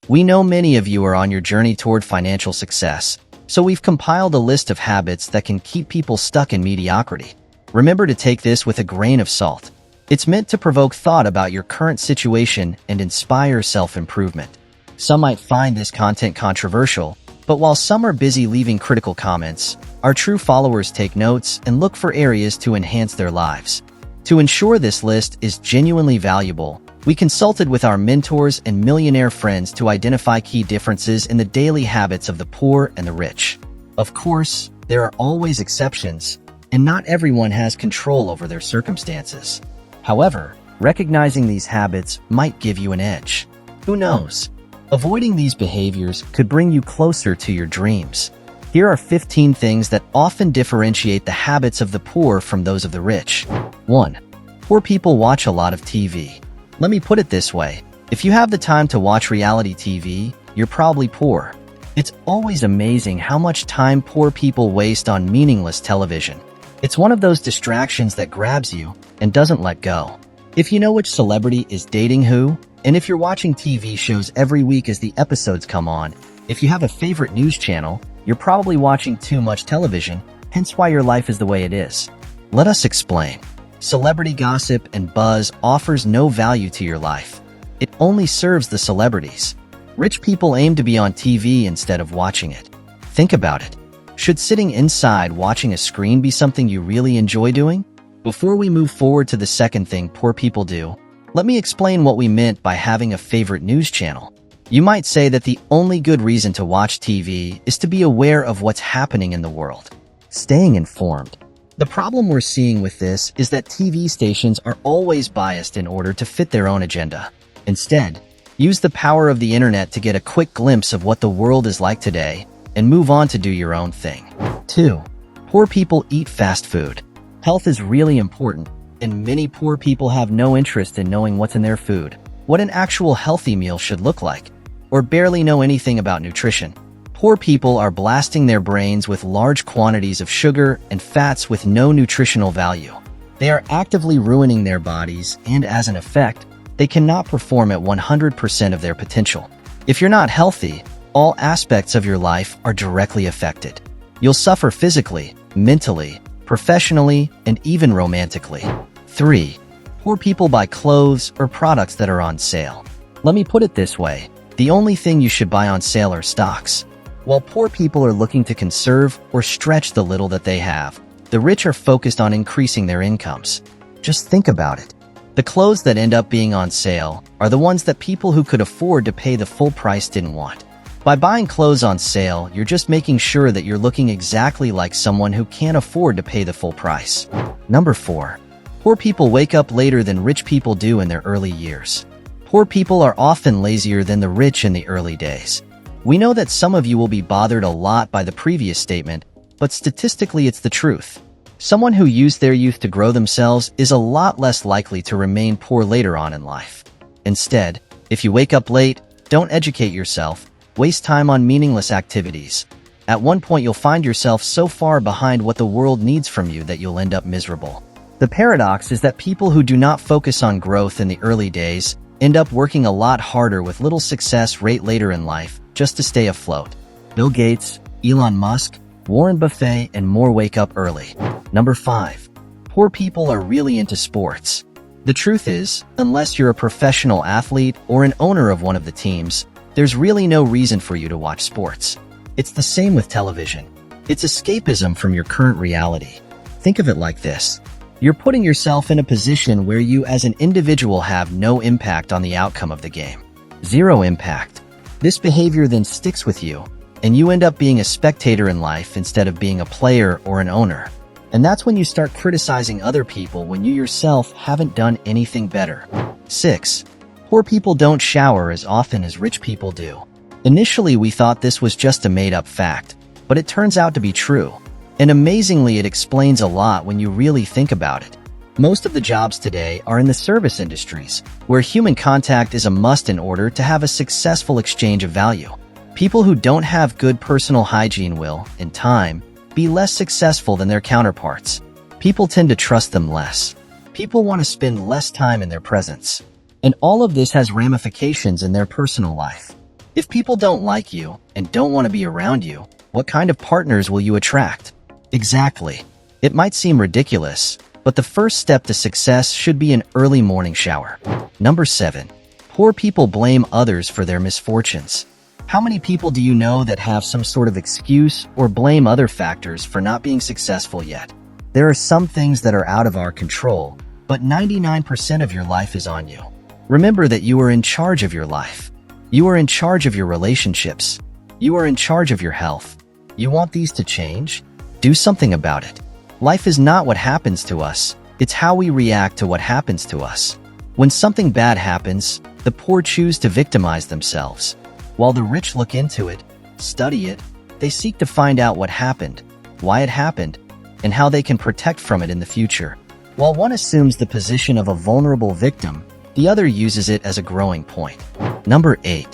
We know many of you are on your journey toward financial success, so we've compiled a list of habits that can keep people stuck in mediocrity. Remember to take this with a grain of salt. It's meant to provoke thought about your current situation and inspire self-improvement. Some might find this content controversial, but while some are busy leaving critical comments, our true followers take notes and look for areas to enhance their lives. To ensure this list is genuinely valuable, we consulted with our mentors and millionaire friends to identify key differences in the daily habits of the poor and the rich. Of course, there are always exceptions, and not everyone has control over their circumstances. However, recognizing these habits might give you an edge. Who knows? Avoiding these behaviors could bring you closer to your dreams. Here are 15 things that often differentiate the habits of the poor from those of the rich. 1. Poor people watch a lot of TV. Let me put it this way. If you have the time to watch reality TV, you're probably poor. It's always amazing how much time poor people waste on meaningless television. It's one of those distractions that grabs you and doesn't let go. If you know which celebrity is dating who, and if you're watching TV shows every week as the episodes come on, if you have a favorite news channel, you're probably watching too much television, hence why your life is the way it is. Let us explain. Celebrity gossip and buzz offers no value to your life. It only serves the celebrities. Rich people aim to be on TV instead of watching it. Think about it. Should sitting inside watching a screen be something you really enjoy doing? Before we move forward to the second thing poor people do, let me explain what we meant by having a favorite news channel. You might say that the only good reason to watch TV is to be aware of what's happening in the world. Staying informed. The problem we're seeing with this is that TV stations are always biased in order to fit their own agenda. Instead, use the power of the internet to get a quick glimpse of what the world is like today and move on to do your own thing. 2. Poor people eat fast food. Health is really important, and many poor people have no interest in knowing what's in their food, what an actual healthy meal should look like, or barely know anything about nutrition. Poor people are blasting their brains with large quantities of sugar and fats with no nutritional value. They are actively ruining their bodies, and as an effect, they cannot perform at 100% of their potential. If you're not healthy, all aspects of your life are directly affected. You'll suffer physically, mentally, professionally, and even romantically. 3. Poor people buy clothes or products that are on sale. Let me put it this way. The only thing you should buy on sale are stocks. While poor people are looking to conserve or stretch the little that they have, the rich are focused on increasing their incomes. Just think about it. The clothes that end up being on sale are the ones that people who could afford to pay the full price didn't want. By buying clothes on sale, you're just making sure that you're looking exactly like someone who can't afford to pay the full price. Number 4. Poor people wake up later than rich people do in their early years. Poor people are often lazier than the rich in the early days. We know that some of you will be bothered a lot by the previous statement, but statistically it's the truth. Someone who used their youth to grow themselves is a lot less likely to remain poor later on in life. Instead, if you wake up late, don't educate yourself, waste time on meaningless activities. At one point you'll find yourself so far behind what the world needs from you that you'll end up miserable. The paradox is that people who do not focus on growth in the early days end up working a lot harder with little success rate later in life just to stay afloat. Bill Gates, Elon Musk, Warren Buffett, and more wake up early. Number 5. Poor people are really into sports. The truth is, unless you're a professional athlete or an owner of one of the teams, there's really no reason for you to watch sports. It's the same with television. It's escapism from your current reality. Think of it like this. You're putting yourself in a position where you as an individual have no impact on the outcome of the game. Zero impact. This behavior then sticks with you, and you end up being a spectator in life instead of being a player or an owner. And that's when you start criticizing other people when you yourself haven't done anything better. 6. Poor people don't shower as often as rich people do. Initially, we thought this was just a made-up fact, but it turns out to be true. And amazingly, it explains a lot when you really think about it. Most of the jobs today are in the service industries, where human contact is a must in order to have a successful exchange of value. People who don't have good personal hygiene will, in time, be less successful than their counterparts. People tend to trust them less. People want to spend less time in their presence. And all of this has ramifications in their personal life. If people don't like you and don't want to be around you, what kind of partners will you attract? Exactly. It might seem ridiculous, but the first step to success should be an early morning shower. Number 7. Poor people blame others for their misfortunes. How many people do you know that have some sort of excuse or blame other factors for not being successful yet? There are some things that are out of our control, but 99% of your life is on you. Remember that you are in charge of your life. You are in charge of your relationships. You are in charge of your health. You want these to change? Do something about it. Life is not what happens to us. It's how we react to what happens to us. When something bad happens, the poor choose to victimize themselves. While the rich look into it, study it, they seek to find out what happened, why it happened, and how they can protect from it in the future. While one assumes the position of a vulnerable victim, the other uses it as a growing point. Number 8.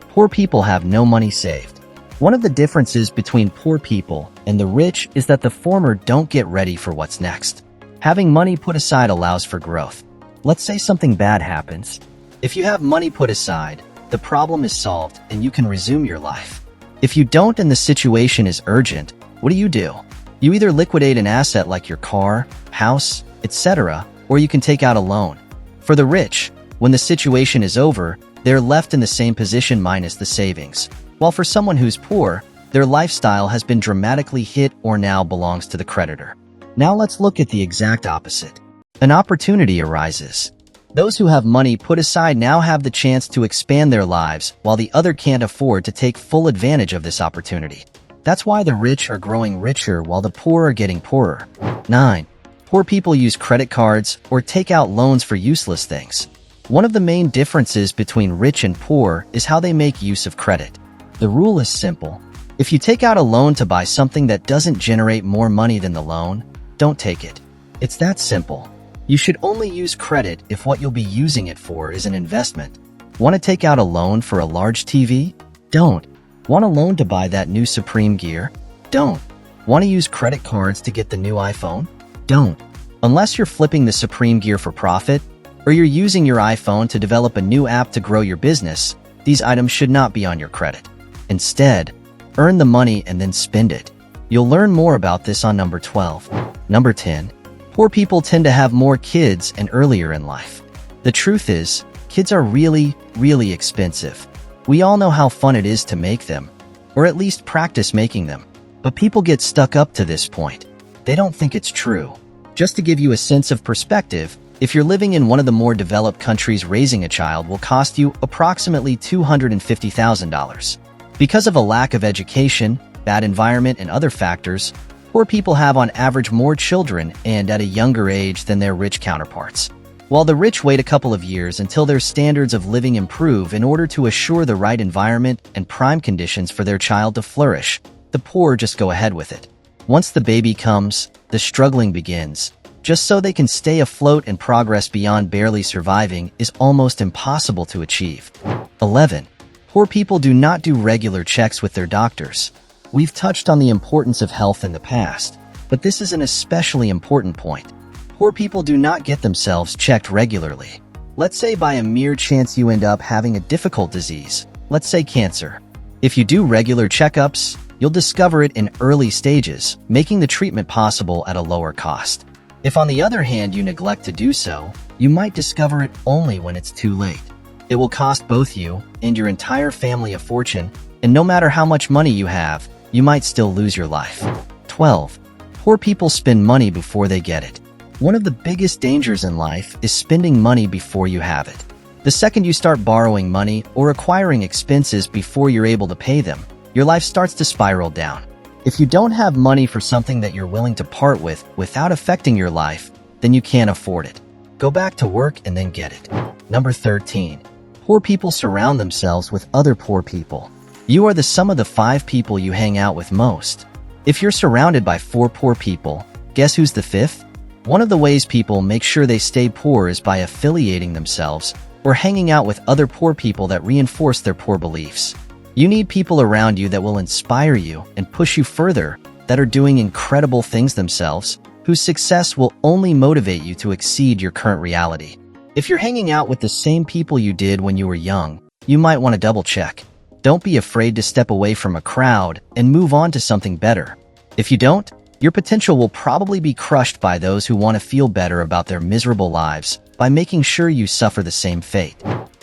Poor people have no money saved. One of the differences between poor people and the rich is that the former don't get ready for what's next. Having money put aside allows for growth. Let's say something bad happens. If you have money put aside, the problem is solved and you can resume your life. If you don't and the situation is urgent, what do? You either liquidate an asset like your car, house, etc., or you can take out a loan. For the rich, when the situation is over, they're left in the same position minus the savings. While for someone who's poor, their lifestyle has been dramatically hit or now belongs to the creditor. Now let's look at the exact opposite. An opportunity arises. Those who have money put aside now have the chance to expand their lives, while the other can't afford to take full advantage of this opportunity. That's why the rich are growing richer while the poor are getting poorer. 9. Poor people use credit cards or take out loans for useless things. One of the main differences between rich and poor is how they make use of credit. The rule is simple. If you take out a loan to buy something that doesn't generate more money than the loan, don't take it. It's that simple. You should only use credit if what you'll be using it for is an investment. Want to take out a loan for a large TV? Don't. Want a loan to buy that new Supreme gear? Don't. Want to use credit cards to get the new iPhone? Don't. Unless you're flipping the Supreme gear for profit, or you're using your iPhone to develop a new app to grow your business, these items should not be on your credit. Instead, earn the money and then spend it. You'll learn more about this on number 12. Number 10. Poor people tend to have more kids and earlier in life. The truth is, kids are really, really expensive. We all know how fun it is to make them, or at least practice making them. But people get stuck up to this point. They don't think it's true. Just to give you a sense of perspective, if you're living in one of the more developed countries, raising a child will cost you approximately $250,000. Because of a lack of education, bad environment, and other factors, poor people have on average more children and at a younger age than their rich counterparts. While the rich wait a couple of years until their standards of living improve in order to assure the right environment and prime conditions for their child to flourish, the poor just go ahead with it. Once the baby comes, the struggling begins. Just so they can stay afloat, and progress beyond barely surviving is almost impossible to achieve. 11. Poor people do not do regular checks with their doctors. We've touched on the importance of health in the past, but this is an especially important point. Poor people do not get themselves checked regularly. Let's say by a mere chance you end up having a difficult disease, let's say cancer. If you do regular checkups, you'll discover it in early stages, making the treatment possible at a lower cost. If on the other hand you neglect to do so, you might discover it only when it's too late. It will cost both you and your entire family a fortune, and no matter how much money you have, you might still lose your life. 12. Poor people spend money before they get it. One of the biggest dangers in life is spending money before you have it. The second you start borrowing money or acquiring expenses before you're able to pay them, your life starts to spiral down. If you don't have money for something that you're willing to part with without affecting your life, then you can't afford it. Go back to work and then get it. Number 13. Poor people surround themselves with other poor people. You are the sum of the 5 people you hang out with most. If you're surrounded by 4 poor people, guess who's the 5th? One of the ways people make sure they stay poor is by affiliating themselves or hanging out with other poor people that reinforce their poor beliefs. You need people around you that will inspire you and push you further, that are doing incredible things themselves, whose success will only motivate you to exceed your current reality. If you're hanging out with the same people you did when you were young, you might want to double check. Don't be afraid to step away from a crowd and move on to something better. If you don't, your potential will probably be crushed by those who want to feel better about their miserable lives by making sure you suffer the same fate.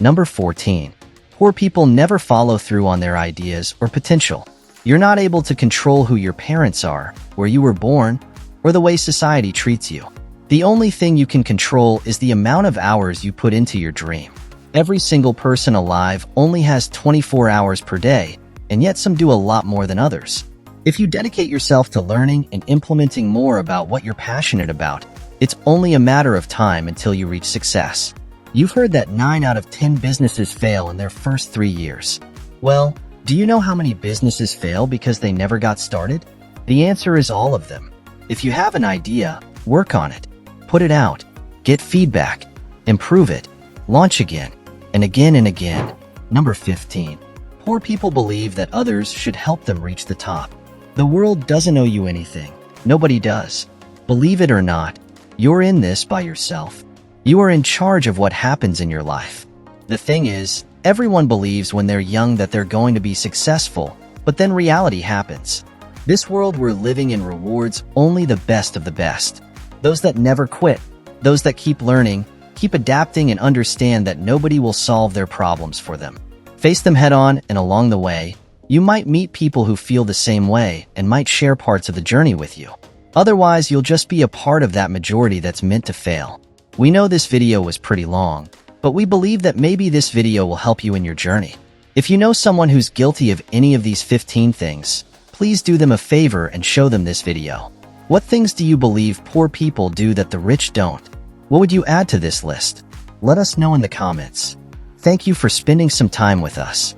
Number 14. Poor people never follow through on their ideas or potential. You're not able to control who your parents are, where you were born, or the way society treats you. The only thing you can control is the amount of hours you put into your dream. Every single person alive only has 24 hours per day, and yet some do a lot more than others. If you dedicate yourself to learning and implementing more about what you're passionate about, it's only a matter of time until you reach success. You've heard that 9 out of 10 businesses fail in their first 3 years. Well, do you know how many businesses fail because they never got started? The answer is all of them. If you have an idea, work on it. Put it out. Get feedback. Improve it. Launch again. And again and again. Number 15. Poor people believe that others should help them reach the top. The world doesn't owe you anything. Nobody does. Believe it or not, you're in this by yourself. You are in charge of what happens in your life. The thing is, everyone believes when they're young that they're going to be successful, but then reality happens. This world we're living in rewards only the best of the best. Those that never quit, those that keep learning, keep adapting, and understand that nobody will solve their problems for them. Face them head on, and along the way, you might meet people who feel the same way and might share parts of the journey with you. Otherwise, you'll just be a part of that majority that's meant to fail. We know this video was pretty long, but we believe that maybe this video will help you in your journey. If you know someone who's guilty of any of these 15 things, please do them a favor and show them this video. What things do you believe poor people do that the rich don't? What would you add to this list? Let us know in the comments. Thank you for spending some time with us.